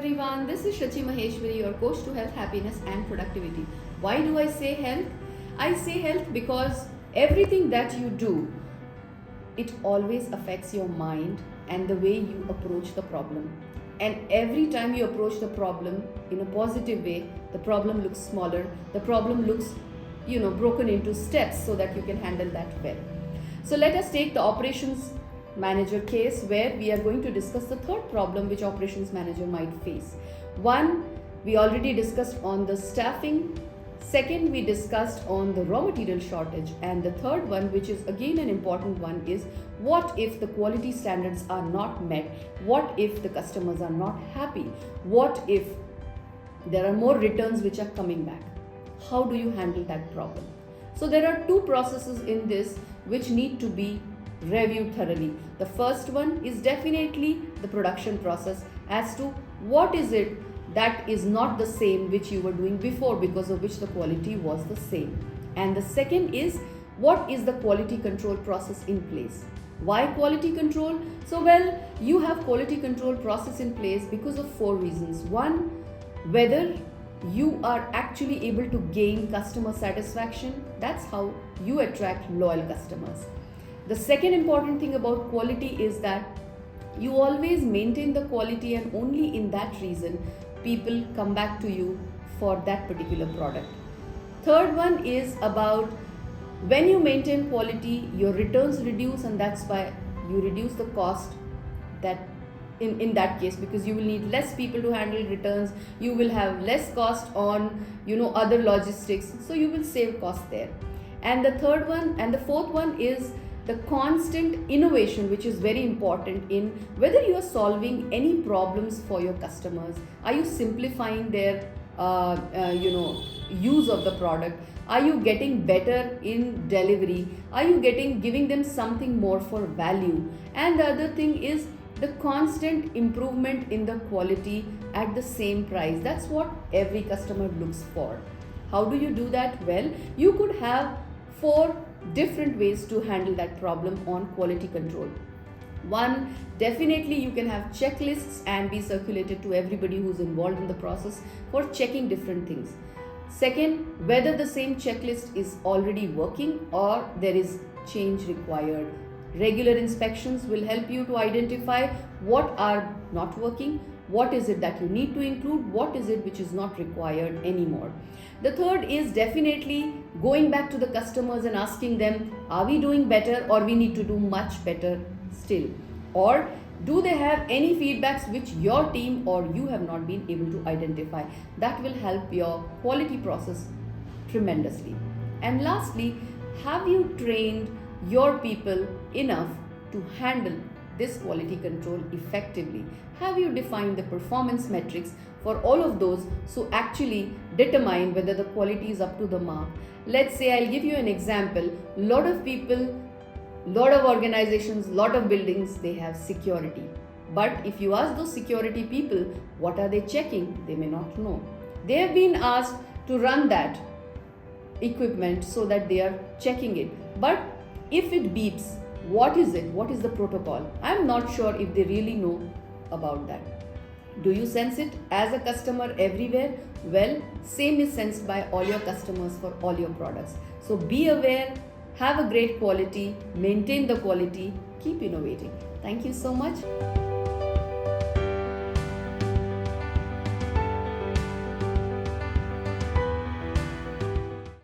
everyone, this is Shachi Maheshwari, your coach to health, happiness and productivity. Why do I say health? I say health because everything that you do, it always affects your mind and the way you approach the problem. And every time you approach the problem in a positive way, the problem looks smaller, the problem looks, broken into steps so that you can handle that well. So let us take the operations manager case where we are going to discuss the third problem which operations manager might face. One, we already discussed on the staffing. Second, we discussed on the raw material shortage. And the third one, which is again an important one, is what if the quality standards are not met? What if the customers are not happy? What if there are more returns which are coming back? How do you handle that problem? So there are two processes in this which need to be reviewed thoroughly. The first one is definitely the production process as to what is it that is not the same which you were doing before, because of which the quality was the same. And the second is what is the quality control process in place. Why quality control? So you have quality control process in place because of four reasons. One, whether you are actually able to gain customer satisfaction. That's how you attract loyal customers. The second important thing about quality is that you always maintain the quality, and only in that reason people come back to you for that particular product. Third one is about when you maintain quality, your returns reduce, and that's why you reduce the cost that in that case, because you will need less people to handle returns, you will have less cost on other logistics, so you will save cost there. And the third one and the fourth one is the constant innovation, which is very important in whether you are solving any problems for your customers. Are you simplifying their use of the product? Are you getting better in delivery? Are you giving them something more for value? And the other thing is the constant improvement in the quality at the same price. That's what every customer looks for. How do you do that? Well, you could have four different ways to handle that problem on quality control. One, definitely you can have checklists and be circulated to everybody who's involved in the process for checking different things. Second, whether the same checklist is already working or there is change required. Regular inspections will help you to identify what are not working, what is it that you need to include, what is it which is not required anymore. The third is definitely going back to the customers and asking them, are we doing better or we need to do much better still? Or do they have any feedbacks which your team or you have not been able to identify? That will help your quality process tremendously. And lastly, have you trained your people enough to handle this quality control effectively? Have you defined the performance metrics for all of those, so actually determine whether the quality is up to the mark? Let's say, I'll give you an example. Lot of people, lot of organizations, lot of buildings, they have security. But if you ask those security people, what are they checking? They may not know. They have been asked to run that equipment so that they are checking it. But if it beeps, what is it? What is the protocol? I'm not sure if they really know about that. Do you sense it as a customer everywhere? Well, same is sensed by all your customers for all your products. So be aware, have a great quality, maintain the quality, keep innovating. Thank you so much.